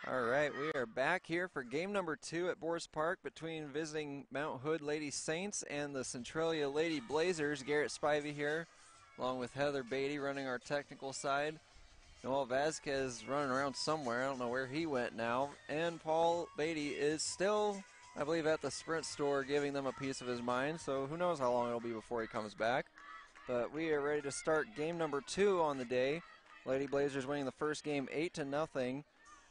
All right, we are back here for game number 2 at Boris Park between visiting Mount Hood Lady Saints and the Centralia Lady Blazers. Garrett Spivey here, along with Heather Beatty running our technical side. Noel Vasquez running around somewhere. I don't know where he went now. And Paul Beatty is still, I believe, at the Sprint store giving them a piece of his mind. So who knows how long it'll be before he comes back. But we are ready to start game number 2 on the day. Lady Blazers winning the first game 8-0.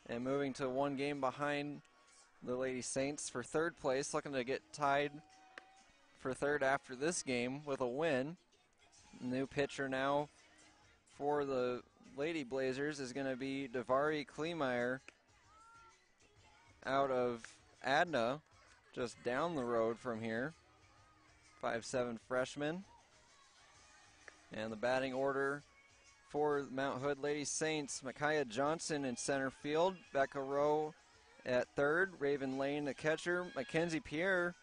And moving to one game behind the Lady Saints for third place, looking to get tied for third after this game with a win. New pitcher now for the Lady Blazers is going to be Davari Kleemeyer out of Adna, just down the road from here. 5'7" freshman. And the batting order for Mount Hood Lady Saints, Micaiah Johnson in center field, Becca Rowe at third, Raven Lane at catcher, Mackenzie Pierre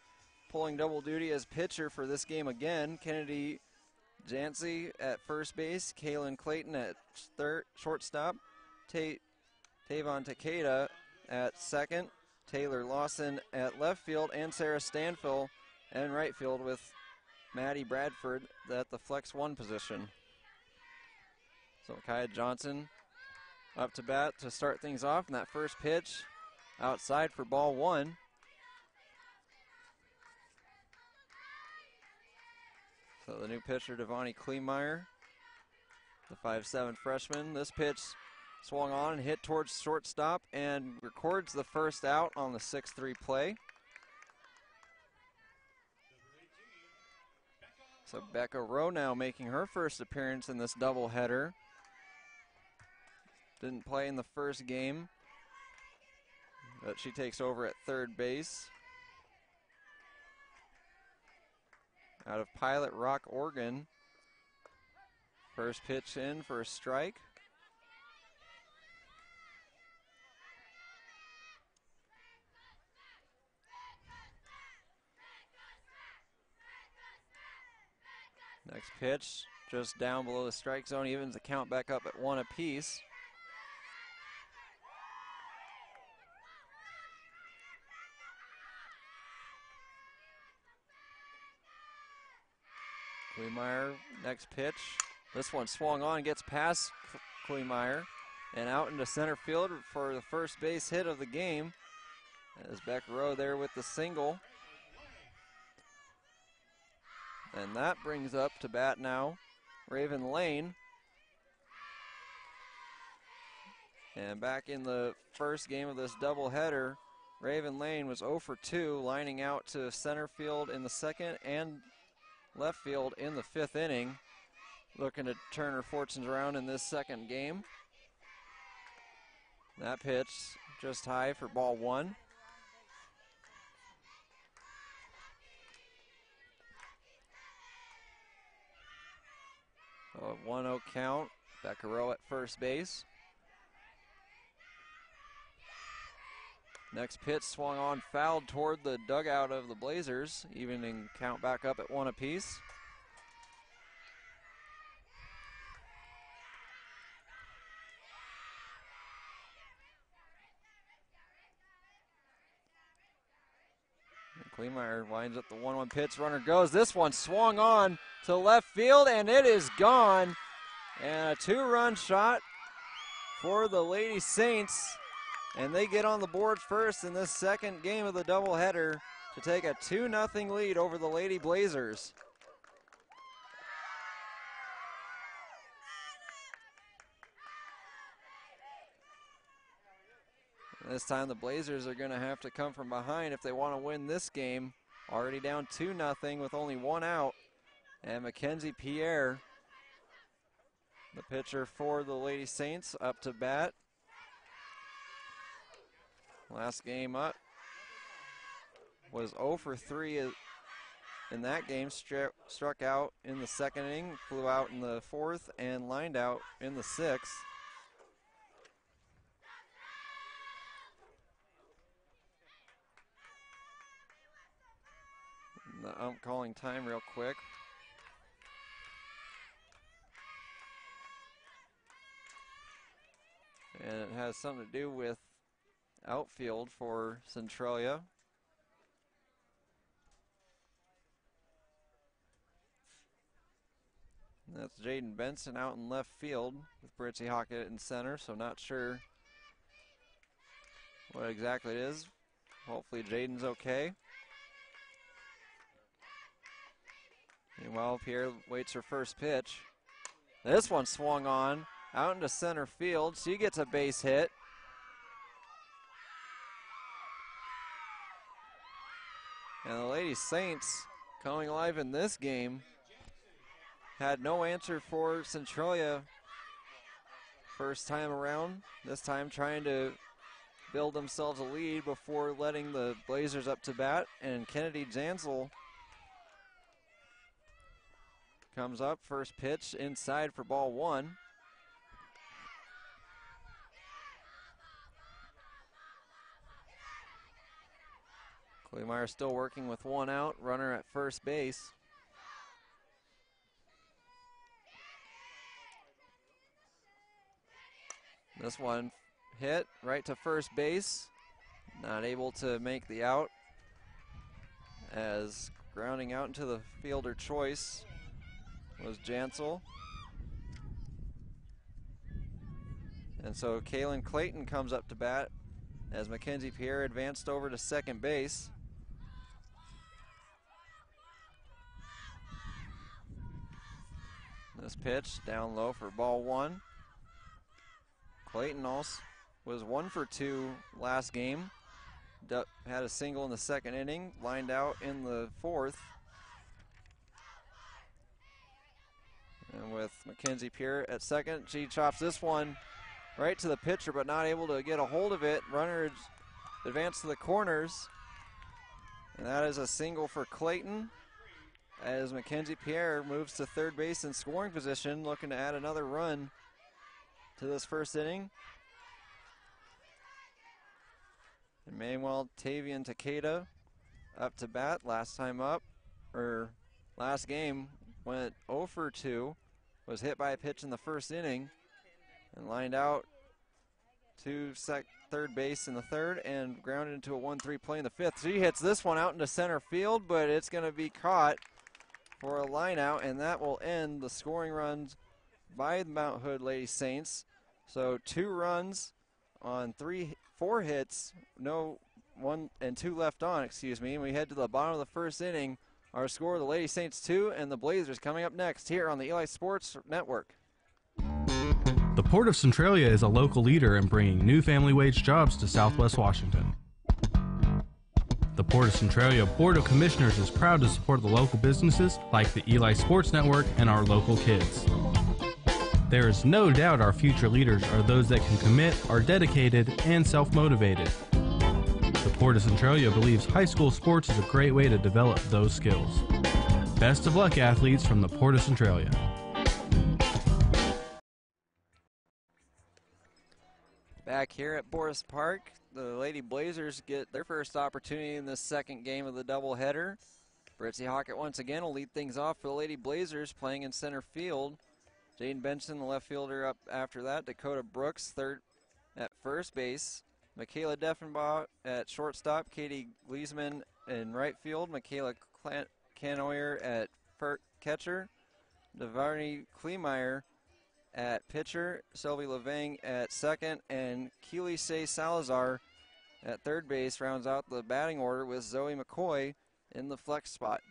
pulling double duty as pitcher for this game again, Kennedy Jancy at first base, Kaylin Clayton at third, shortstop, Tavon Takeda at second, Taylor Lawson at left field, and Sarah Stanfill in right field with Maddie Bradford at the flex 1 position. So Micaiah Johnson up to bat to start things off, and that first pitch outside for ball 1. So the new pitcher, Devani Kleemeyer, the 5'7" freshman. This pitch swung on and hit towards shortstop and records the first out on the 6-3 play. So Becca Rowe now making her first appearance in this doubleheader. Didn't play in the first game, but she takes over at third base. Out of Pilot Rock, Oregon. First pitch in for a strike. Next pitch, just down below the strike zone, evens the count back up at 1 apiece. Kleemeyer, next pitch. This one swung on, gets past Kleemeyer and out into center field for the first base hit of the game. As Becca Rowe there with the single. And that brings up to bat now Raven Lane. And back in the first game of this doubleheader, Raven Lane was 0 for 2, lining out to center field in the second and left field in the 5th inning, looking to turn her fortunes around in this second game. That pitch just high for ball 1. So a 1-0 count. Becca Rowe at first base. Next pitch swung on, fouled toward the dugout of the Blazers, evening count back up at 1 apiece. Kleemeyer winds up the 1-1 pitch, runner goes. This one swung on to left field, and it is gone. And a 2-run shot for the Lady Saints. And they get on the board first in this second game of the doubleheader to take a 2-0 lead over the Lady Blazers. This time the Blazers are going to have to come from behind if they want to win this game. Already down 2-0 with only 1 out. And Mackenzie Pierre, the pitcher for the Lady Saints, up to bat. Last game up was 0 for 3 in that game. Struck out in the second inning, flew out in the 4th, and lined out in the 6th. The ump calling time real quick. And it has something to do with outfield for Centralia. That's Jaden Benson out in left field with Britzy Hockett in center, so not sure what exactly it is. Hopefully Jaden's okay. Meanwhile, Pierre waits her first pitch. This one swung on, out into center field. She gets a base hit. And the Lady Saints, coming alive in this game, had no answer for Centralia first time around. This time trying to build themselves a lead before letting the Blazers up to bat. And Kennedy Jansel comes up, first pitch inside for ball one. Kleemeyer still working with one out, runner at first base. This one hit right to first base, not able to make the out, as grounding out into the fielder choice was Jansel. And so Kaylin Clayton comes up to bat as Mackenzie Pierre advanced over to second base. This pitch down low for ball one. Clayton also was 1 for 2 last game. Had a single in the second inning, lined out in the fourth. And with Mackenzie Pierre at second, she chops this one right to the pitcher, but not able to get a hold of it. Runner advanced to the corners. And that is a single for Clayton, as Mackenzie Pierre moves to third base in scoring position, looking to add another run to this first inning. And meanwhile, Tavian Takeda up to bat. Last game went 0 for 2, was hit by a pitch in the first inning, and lined out to third base in the third and grounded into a 1-3 play in the fifth. She hits this one out into center field, but it's going to be caught for a line out, and that will end the scoring runs by the Mount Hood Lady Saints. So 2 runs on 4 hits, no 1 and 2 left on, excuse me. We head to the bottom of the first inning. Our score, the Lady Saints 2 and the Blazers, coming up next here on the Eli Sports Network. The Port of Centralia is a local leader in bringing new family wage jobs to Southwest Washington. The Port of Centralia Board of Commissioners is proud to support the local businesses like the Eli Sports Network and our local kids. There is no doubt our future leaders are those that can commit, are dedicated, and self-motivated. The Port of Centralia believes high school sports is a great way to develop those skills. Best of luck, athletes, from the Port of Centralia. Back here at Boris Park, the Lady Blazers get their first opportunity in this second game of the doubleheader. Britzy Hockett once again will lead things off for the Lady Blazers, playing in center field. Jaden Benson, the left fielder, up after that. Dakota Brooks, third at first base. Michaela Deffenbaugh at shortstop. Katie Gleesman in right field. Michaela Canoyer at catcher. Devarney Kleemeyer at pitcher. Sylvie Levang at second. And Keely Shea Salazar at third base rounds out the batting order with Zoe McCoy in the flex spot.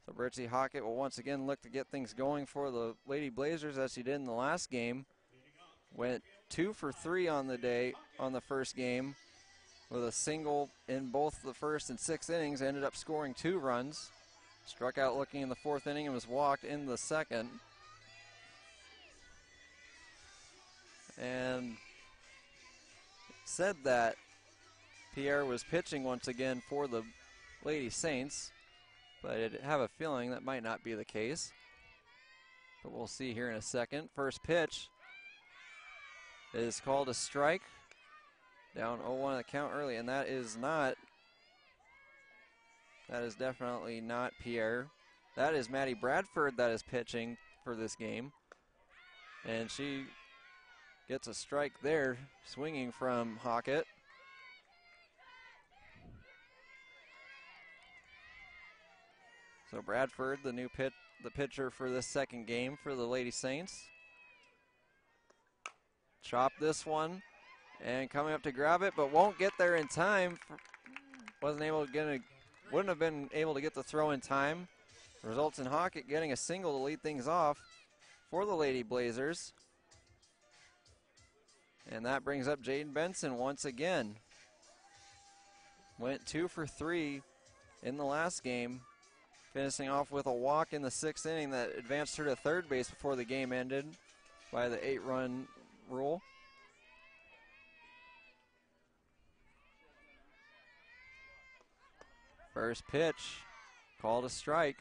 So Britzy Hockett will once again look to get things going for the Lady Blazers as she did in the last game. Went 2 for 3 on the day on the first game with a single in both the first and sixth innings. Ended up scoring 2 runs. Struck out looking in the fourth inning and was walked in the second. And said that Pierre was pitching once again for the Lady Saints, but I have a feeling that might not be the case. But we'll see here in a second. First pitch is called a strike. Down 0-1 the count early, and that is definitely not Pierre. That is Maddie Bradford that is pitching for this game. And she gets a strike there, swinging from Hockett. So Bradford, the pitcher for this second game for the Lady Saints. Chop this one, and coming up to grab it, but won't get there in time. Wouldn't have been able to get the throw in time. Results in Hockett getting a single to lead things off for the Lady Blazers. And that brings up Jaden Benson once again. Went 2 for 3 in the last game, finishing off with a walk in the 6th inning that advanced her to third base before the game ended by the 8-run rule. First pitch, called a strike.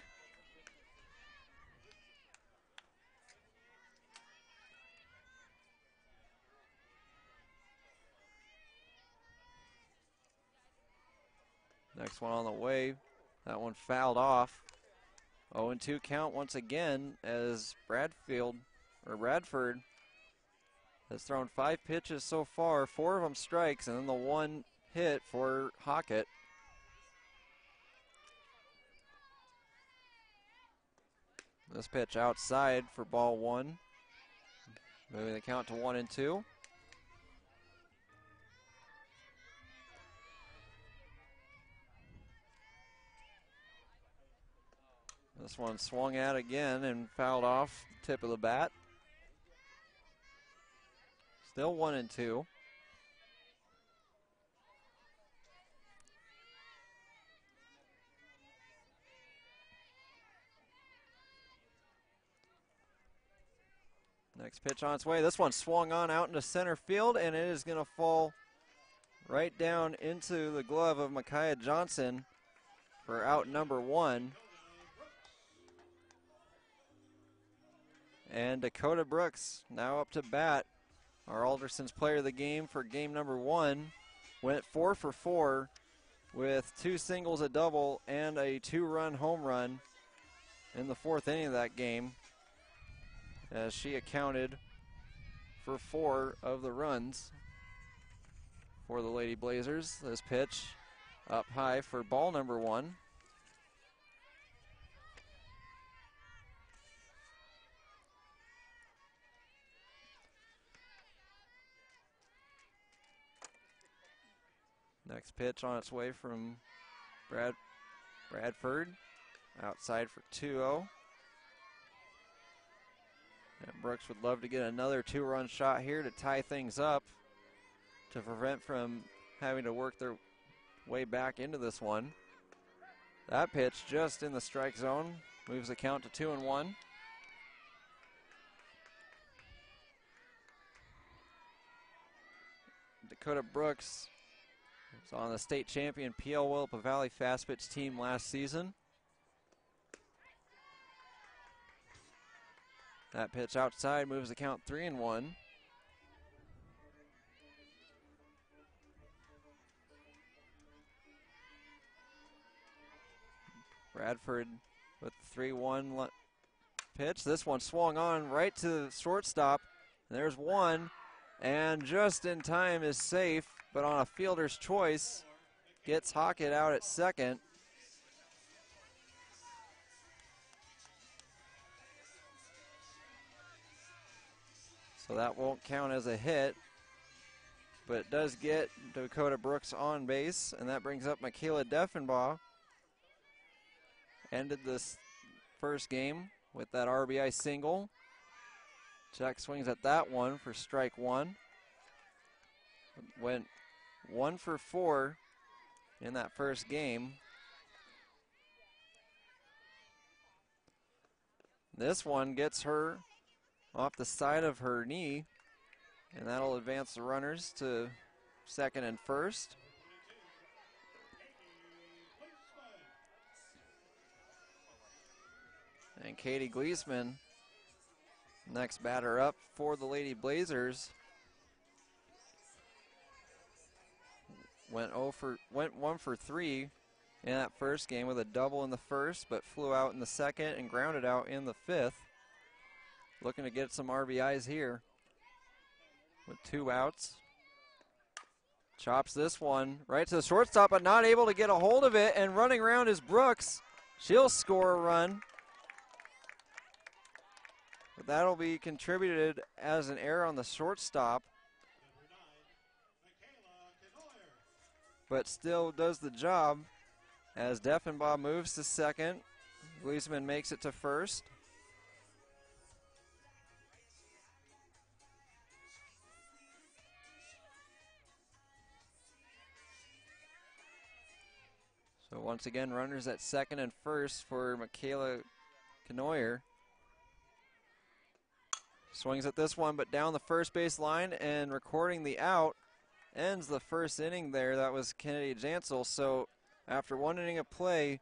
Next one on the way. That one fouled off. 0-2 count once again as Bradford has thrown 5 pitches so far, 4 of them strikes, and then the one hit for Hockett. This pitch outside for ball 1. Moving the count to 1-2. This one swung at again and fouled off the tip of the bat. Still 1-2. Next pitch on its way. This one swung on out into center field, and it is going to fall right down into the glove of Micaiah Johnson for out number 1. And Dakota Brooks now up to bat. Our Alderson's player of the game for game number 1 went 4 for 4 with 2 singles, a double, and a 2-run home run in the 4th inning of that game, as she accounted for 4 of the runs for the Lady Blazers. This pitch up high for ball number 1. Next pitch on its way from Bradford. Outside for 2-0. And Brooks would love to get another 2-run shot here to tie things up to prevent from having to work their way back into this one. That pitch just in the strike zone moves the count to 2-1. Dakota Brooks was on the state champion PL Willapa Valley Fastpitch team last season. That pitch outside moves the count 3-1. Bradford with the 3-1 pitch. This one swung on right to the shortstop. And there's one, and just in time is safe, but on a fielder's choice, gets Hockett out at second. So that won't count as a hit, but it does get Dakota Brooks on base, and that brings up Michaela Deffenbaugh. Ended this first game with that RBI single. Jack swings at that one for strike 1. Went 1 for 4 in that first game. This one gets her off the side of her knee, and that'll advance the runners to second and first. And Katie Gleesman, next batter up for the Lady Blazers, went 1 for 3 in that first game with a double in the first, but flew out in the second and grounded out in the 5th. Looking to get some RBIs here with 2 outs. Chops this one right to the shortstop, but not able to get a hold of it, and running around is Brooks. She'll score a run. But that'll be contributed as an error on the shortstop. But still does the job as Deffenbaugh moves to second. Gleesman makes it to first. So once again, runners at second and first for Michaela Knoyer. Swings at this one, but down the first base line and recording the out. Ends the first inning there. That was Kennedy Jansel. So after one inning of play,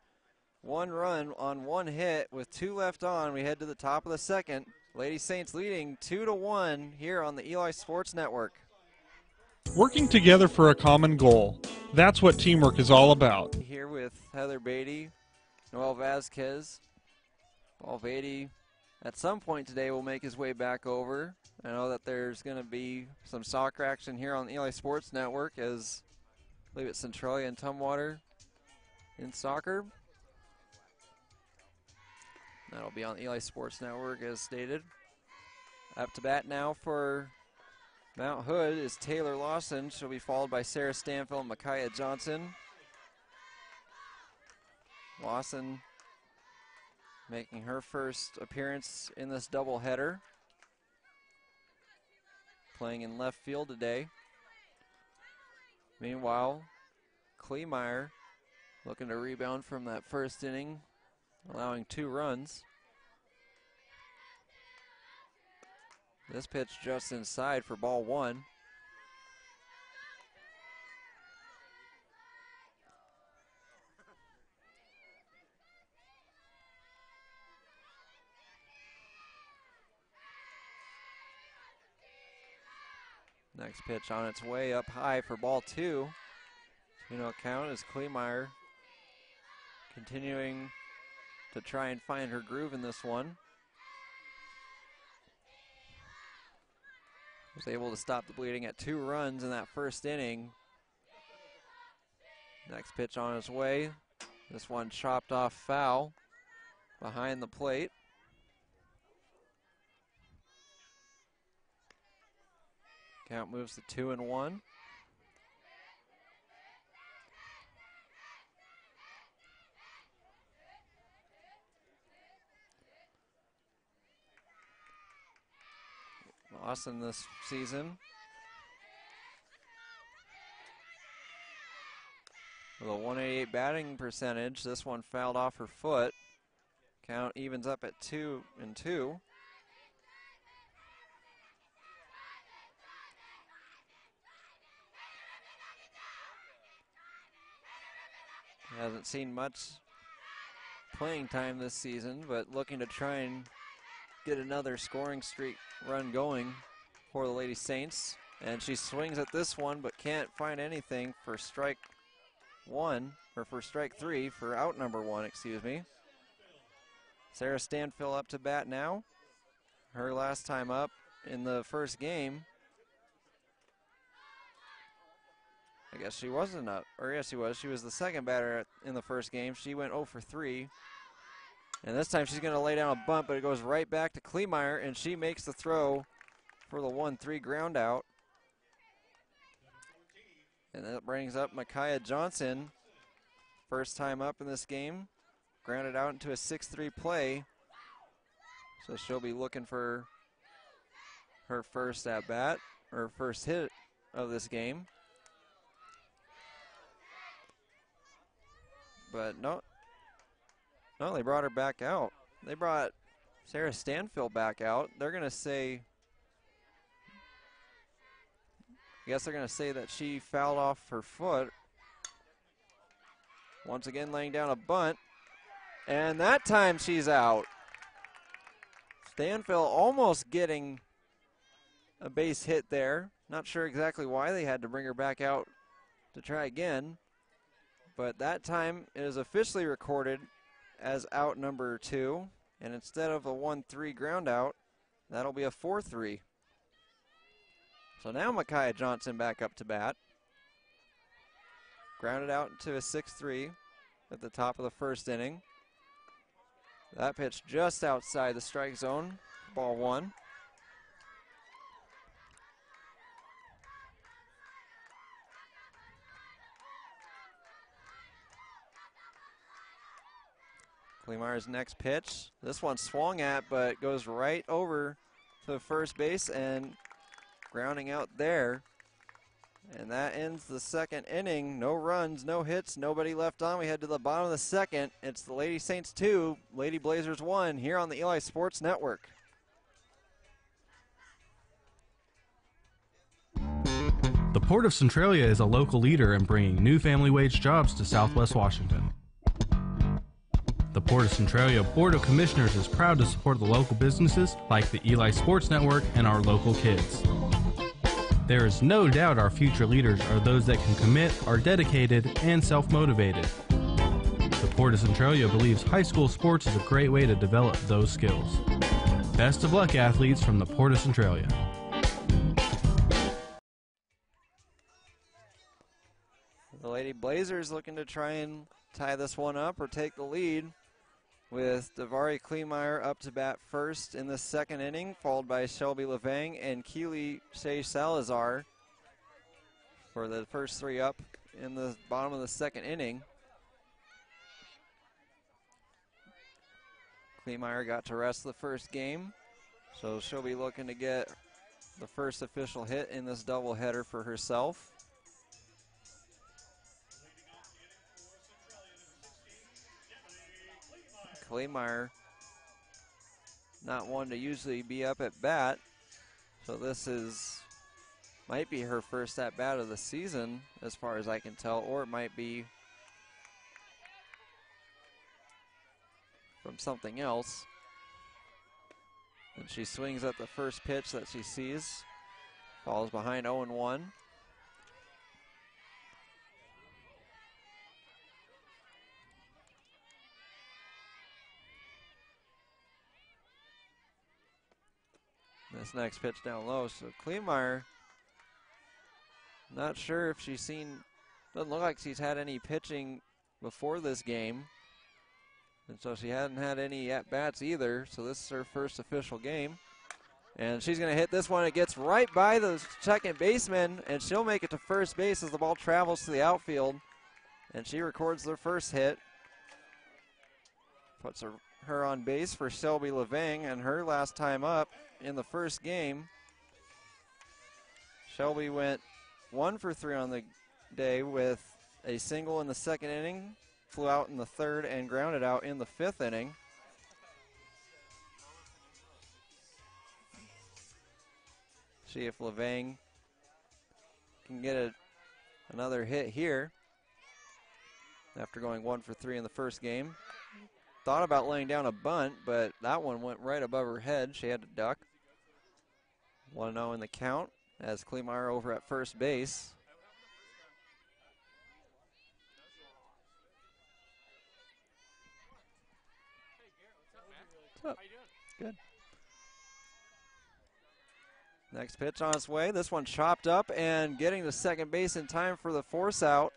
one run on one hit with two left on, we head to the top of the second. Lady Saints leading 2-1 here on the Eli Sports Network. Working together for a common goal. That's what teamwork is all about. Here with Heather Beatty, Noel Vasquez. Paul Beatty at some point today will make his way back over. I know that there's going to be some soccer action here on the Eli Sports Network, as I believe it's Centralia and Tumwater in soccer. That'll be on the Eli Sports Network as stated. Up to bat now for Mount Hood is Taylor Lawson. She'll be followed by Sarah Stanfield and Micaiah Johnson. Lawson making her first appearance in this doubleheader. Playing in left field today. Meanwhile, Kleemeyer looking to rebound from that first inning, allowing 2 runs. This pitch just inside for ball 1. Next pitch on its way up high for ball 2. 2-0 count as Kleemeyer continuing to try and find her groove in this one. Was able to stop the bleeding at 2 runs in that first inning. Next pitch on its way. This one chopped off foul behind the plate. Count moves to 2-1. Lawson this season with a 188 batting percentage. This one fouled off her foot. Count evens up at 2-2. Hasn't seen much playing time this season, but looking to try and get another scoring streak run going for the Lady Saints. And she swings at this one, but can't find anything for strike 1, or for strike 3, for out number 1, excuse me. Sarah Stanfield up to bat now. Her last time up in the first game. I guess she wasn't up, or yes she was. She was the second batter in the first game. She went 0 for 3. And this time she's going to lay down a bunt, but it goes right back to Kleemeyer, and she makes the throw for the 1-3 ground out. And that brings up Micaiah Johnson. First time up in this game. Grounded out into a 6-3 play. So she'll be looking for her first at-bat, or first hit of this game. But no, they brought her back out. They brought Sarah Stanfield back out. They're going to say, I guess they're going to say that she fouled off her foot. Once again laying down a bunt. And that time she's out. Stanfield almost getting a base hit there. Not sure exactly why they had to bring her back out to try again. But that time it is officially recorded as out number 2. And instead of a 1-3 ground out, that'll be a 4-3. So now Micaiah Johnson back up to bat. Grounded out into a 6-3 at the top of the first inning. That pitch just outside the strike zone. Ball one. Kleemeier's next pitch. This one swung at, but goes right over to first base and grounding out there. And that ends the second inning. No runs, no hits, nobody left on. We head to the bottom of the second. It's the Lady Saints 2, Lady Blazers 1 here on the Eli Sports Network. The Port of Centralia is a local leader in bringing new family wage jobs to Southwest Washington. The Port of Centralia Board of Commissioners is proud to support the local businesses like the Eli Sports Network and our local kids. There is no doubt our future leaders are those that can commit, are dedicated, and self-motivated. The Port of Centralia believes high school sports is a great way to develop those skills. Best of luck, athletes from the Port of Centralia. The Lady Blazers looking to try and tie this one up or take the lead, with Davari Kleemeier up to bat first in the second inning, followed by Shelby Levang and Keely Shea Salazar for the first three up in the bottom of the second inning. Kleemeier got to rest the first game, so she'll be looking to get the first official hit in this doubleheader for herself. Kleemeier, not one to usually be up at bat, so this might be her first at bat of the season as far as I can tell, or it might be from something else. And she swings at the first pitch that she sees, falls behind 0-1. This next pitch down low, so Kleemeier, not sure if she's seen, doesn't look like she's had any pitching before this game. And so she hadn't had any at-bats either, so this is her first official game. And she's going to hit this one. It gets right by the second baseman, and she'll make it to first base as the ball travels to the outfield. And she records their first hit. Puts her on base for Shelby Levang, and her last time up in the first game. Shelby went 1 for 3 on the day with a single in the second inning, flew out in the third, and grounded out in the fifth inning. See if Levang can get another hit here after going 1 for 3 in the first game. Thought about laying down a bunt, but that one went right above her head. She had to duck. 1-0 in the count as Kleemeier over at first base. What's up? How you doing? Good. Next pitch on its way. This one chopped up and getting to second base in time for the force out,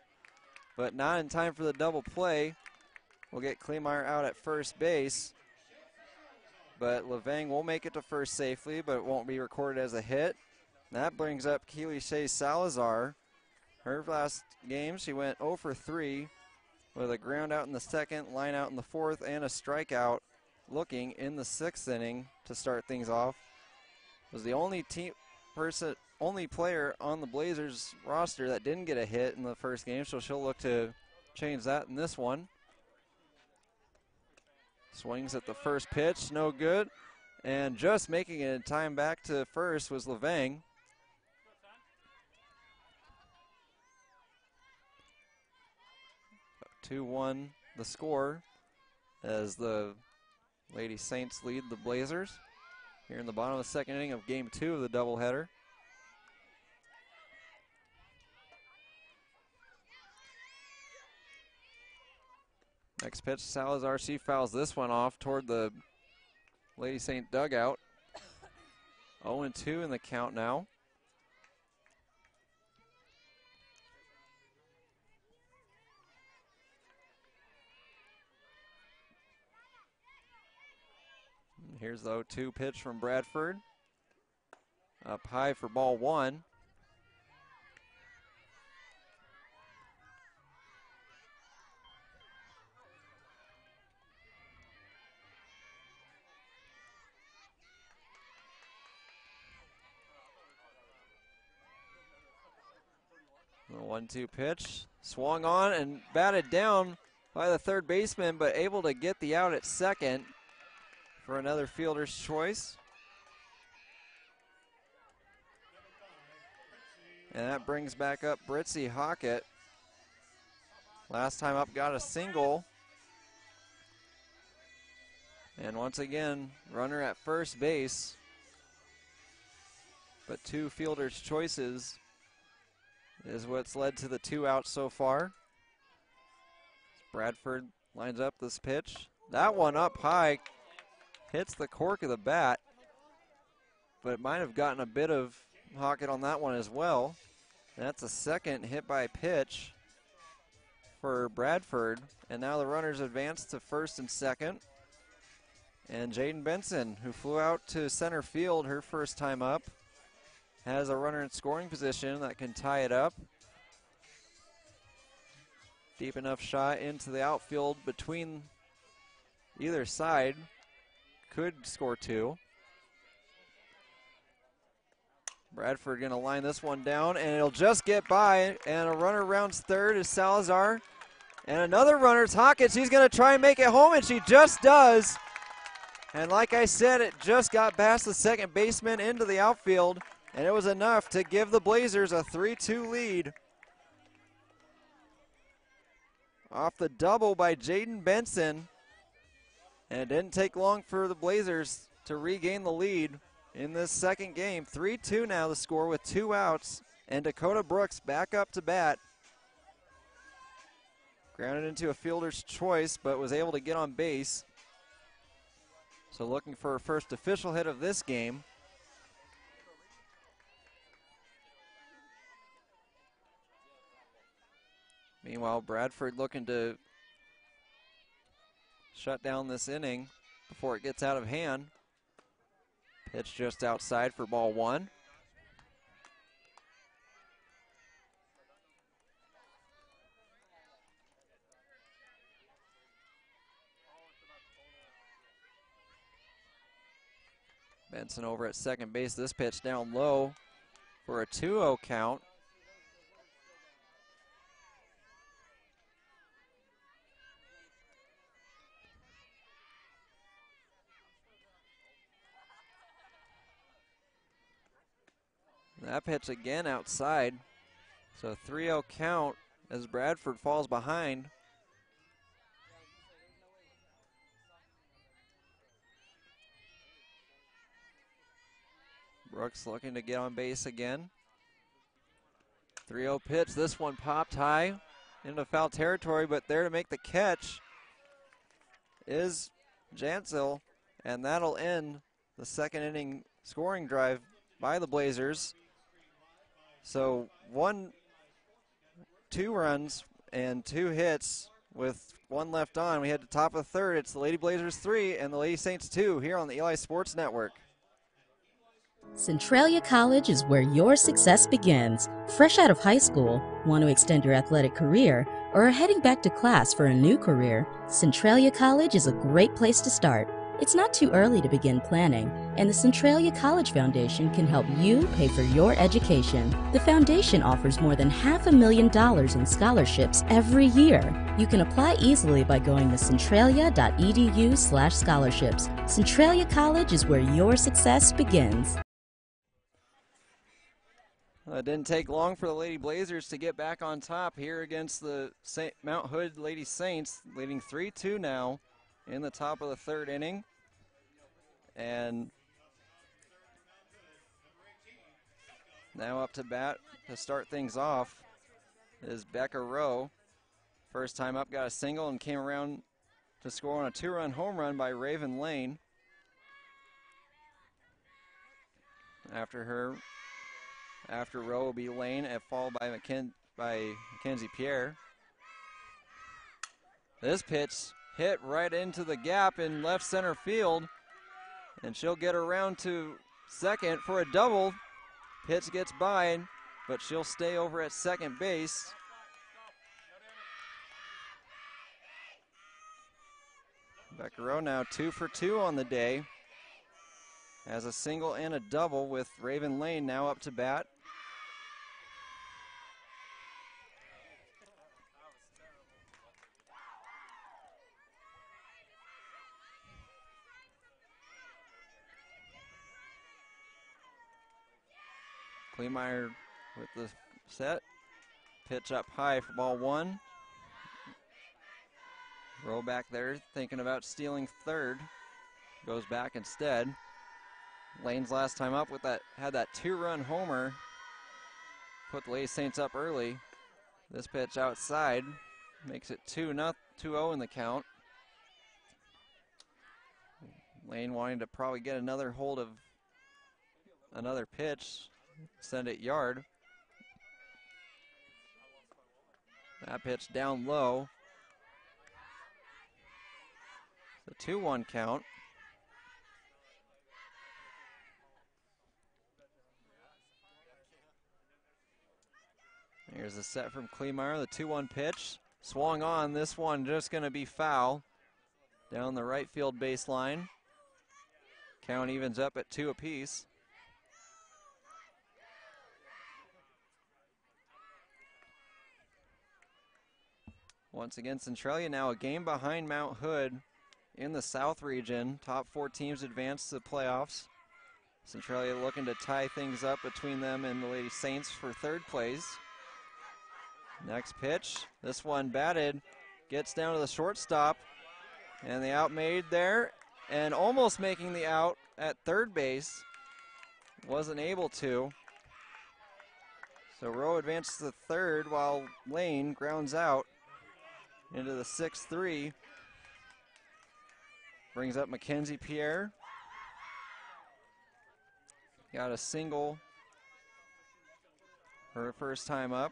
but not in time for the double play. We'll get Kleemeier out at first base, but Levang will make it to first safely, but it won't be recorded as a hit. That brings up Keely Shea Salazar. Her last game, she went 0 for 3 with a ground out in the second, line out in the fourth, and a strikeout looking in the sixth inning to start things off. Was the only player on the Blazers roster that didn't get a hit in the first game, so she'll look to change that in this one. Swings at the first pitch, no good. And just making it in time back to first was Levang. (2-1) the score as the Lady Saints lead the Blazers here in the bottom of the second inning of game 2 of the doubleheader. Next pitch, Salazar, she fouls this one off toward the Lady Saint dugout. 0-2 in the count now. Here's the 0-2 pitch from Bradford. Up high for ball one. The 1-2 pitch. Swung on and batted down by the third baseman, but able to get the out at second for another fielder's choice. And that brings back up Britzy Hockett. Last time up got a single. And once again, runner at first base. But two fielders' choices is what's led to the 2 outs so far. Bradford lines up this pitch. That one up high, hits the cork of the bat, but it might have gotten a bit of Hockett on that one as well. That's a second hit by pitch for Bradford, and now the runners advance to first and second. And Jaden Benson, who flew out to center field her first time up, has a runner in scoring position that can tie it up. Deep enough shot into the outfield between either side. Could score 2. Bradford going to line this one down, and it'll just get by, and a runner rounds third is Salazar. And another runner's Hockett. She's going to try and make it home, and she just does. And like I said, it just got past the second baseman into the outfield, and it was enough to give the Blazers a 3-2 lead. Off the double by Jaden Benson. And it didn't take long for the Blazers to regain the lead in this second game. 3-2 now the score with 2 outs. And Dakota Brooks back up to bat. Grounded into a fielder's choice, but was able to get on base. So looking for her first official hit of this game. Meanwhile, Bradford looking to shut down this inning before it gets out of hand. Pitch just outside for ball one. Benson over at second base. This pitch down low for a 2-0 count. That pitch again outside. So 3-0 count as Bradford falls behind. Brooks looking to get on base again. 3-0 pitch. This one popped high into foul territory, but there to make the catch is Jansel, and that'll end the second inning scoring drive by the Blazers. So 2 runs and 2 hits with 1 left on. We head to top of the third. It's the Lady Blazers 3 and the Lady Saints 2 here on the Eli Sports Network. Centralia College is where your success begins. Fresh out of high school, want to extend your athletic career, or are heading back to class for a new career? Centralia College is a great place to start. It's not too early to begin planning, and the Centralia College Foundation can help you pay for your education. The foundation offers more than $500,000 in scholarships every year. You can apply easily by going to centralia.edu/scholarships. Centralia College is where your success begins. It didn't take long for the Lady Blazers to get back on top here against the Mount Hood Lady Saints, leading 3-2 now in the top of the third inning. And now up to bat to start things off is Becca Rowe. First time up, got a single and came around to score on a 2-run home run by Raven Lane. After Rowe will be Lane, followed by Mackenzie Pierre. This pitch hit right into the gap in left center field. And she'll get around to second for a double. Pitch gets by, but she'll stay over at second base. Beccaro now 2 for 2 on the day. Has a single and a double with Raven Lane now up to bat. Kleemeyer with the set. Pitch up high for ball 1. Row back there, thinking about stealing third. Goes back instead. Lane's last time up with that had that 2-run homer. Put the Lady Saints up early. This pitch outside makes it 2-0 in the count. Lane wanting to probably get another hold of another pitch. Send it yard. That pitch down low. The 2-1 count. Here's the set from Kleemeyer, the 2-1 pitch. Swung on, this one just going to be foul. Down the right field baseline. Count evens up at 2 apiece. Once again, Centralia now a game behind Mount Hood in the South region. Top 4 teams advance to the playoffs. Centralia looking to tie things up between them and the Lady Saints for third place. Next pitch, this one batted, gets down to the shortstop, and the out made there, and almost making the out at third base. Wasn't able to. So Rowe advances to third while Lane grounds out into the 6-3. Brings up Mackenzie Pierre. Got a single for her first time up.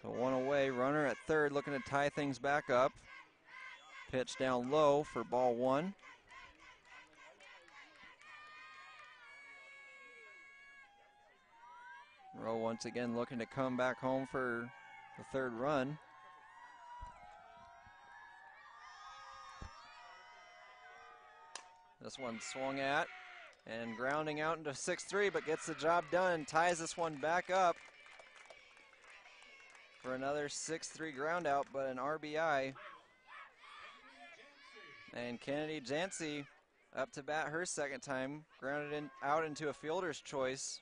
So one away, runner at third looking to tie things back up. Pitch down low for ball 1. Rowe once again looking to come back home for the third run. This one swung at and grounding out into 6-3, but gets the job done, ties this one back up for another 6-3 ground out, but an RBI. And Kennedy Jancy up to bat her second time, grounded out into a fielder's choice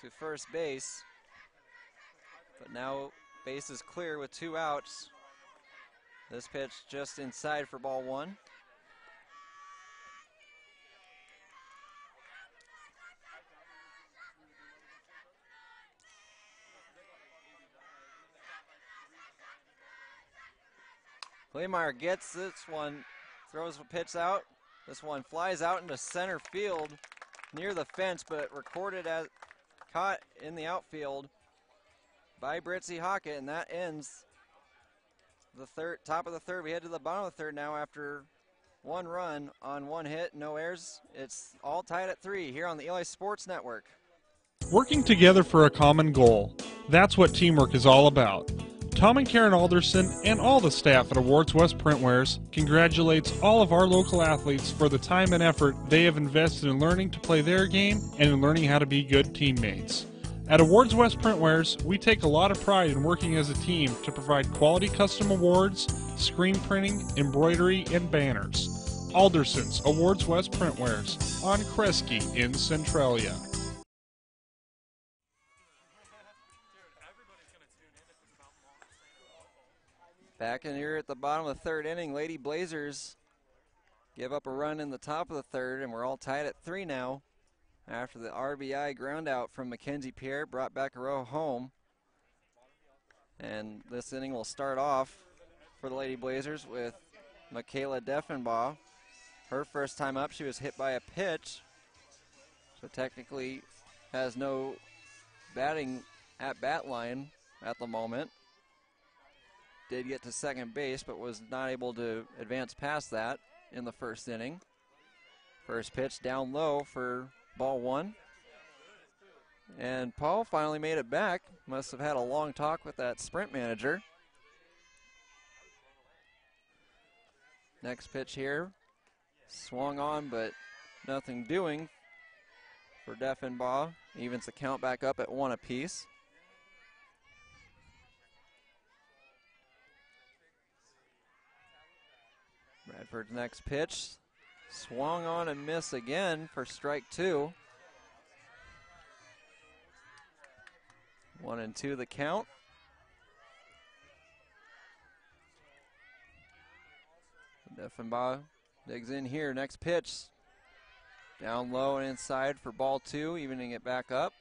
to first base, but now base is clear with 2 outs. This pitch just inside for ball 1. Kleemeyer gets this one, throws the pitch out. This one flies out into center field near the fence, but recorded as caught in the outfield by Britzy Hockett, and that ends the top of the third. We head to the bottom of the third now after 1 run on 1 hit, no errors. It's all tied at 3 here on the Eli Sports Network. Working together for a common goal. That's what teamwork is all about. Tom and Karen Alderson and all the staff at Awards West Printwares congratulates all of our local athletes for the time and effort they have invested in learning to play their game and in learning how to be good teammates. At Awards West Printwares, we take a lot of pride in working as a team to provide quality custom awards, screen printing, embroidery, and banners. Alderson's Awards West Printwares on Kresge in Centralia. Back in here at the bottom of the third inning, Lady Blazers give up a run in the top of the third, and we're all tied at 3 now after the RBI ground out from Mackenzie Pierre brought Beccaro home. And this inning will start off for the Lady Blazers with Michaela Deffenbaugh. Her first time up, she was hit by a pitch, so technically has no batting at bat line at the moment. did get to second base, but was not able to advance past that in the first inning. First pitch down low for ball one. And Paul finally made it back. Must have had a long talk with that sprint manager. Next pitch here. Swung on, but nothing doing for Deffenbaugh. Evens the count back up at 1 apiece. Bradford's next pitch. Swung on and miss again for strike 2. 1-2 the count. Deffenbaugh digs in here. Next pitch. Down low and inside for ball 2, evening it back up.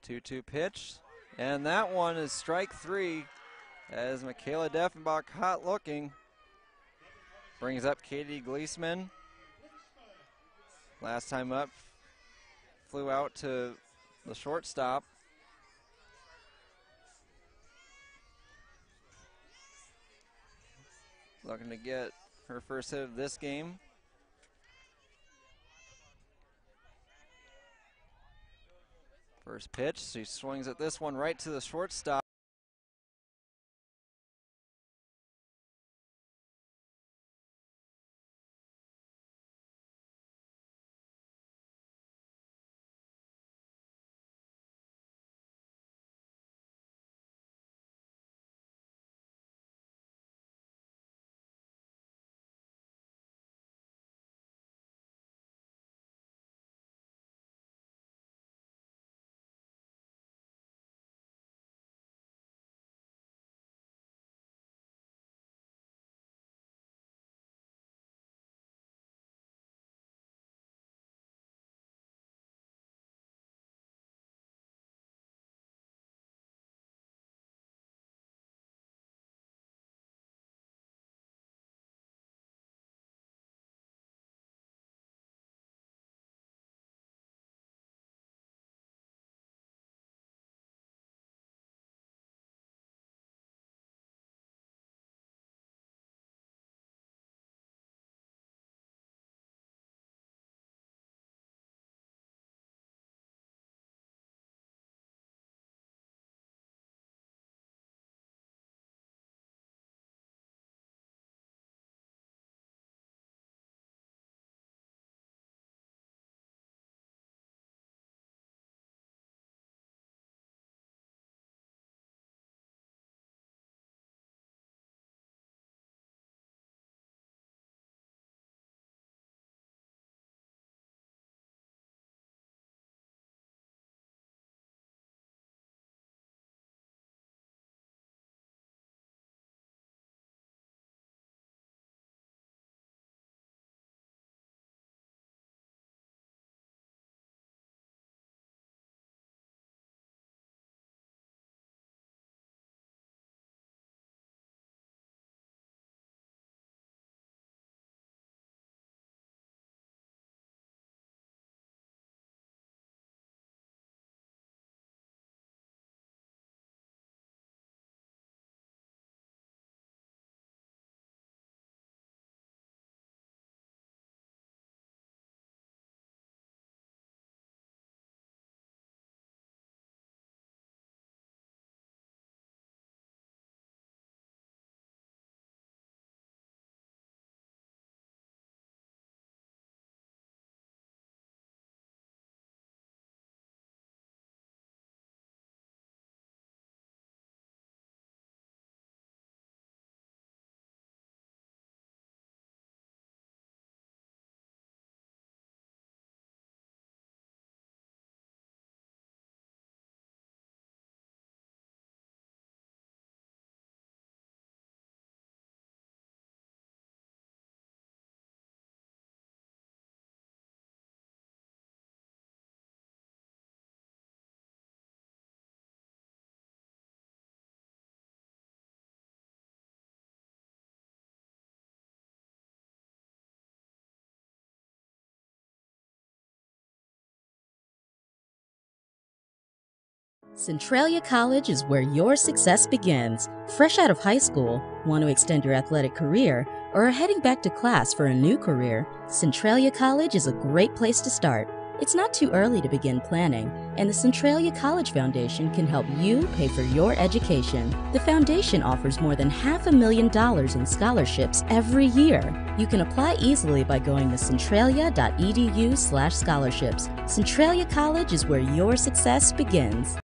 The 2-2 pitch. And that one is strike 3 as Michaela Deffenbach caught looking. Brings up Katie Gleesman. Last time up, flew out to the shortstop. Looking to get her first hit of this game. First pitch, she swings at this one right to the shortstop. Centralia College is where your success begins. Fresh out of high school, want to extend your athletic career, or are heading back to class for a new career? Centralia College is a great place to start. It's not too early to begin planning, and the Centralia College Foundation can help you pay for your education. The foundation offers more than $500,000 in scholarships every year. You can apply easily by going to centralia.edu/scholarships. Centralia College is where your success begins.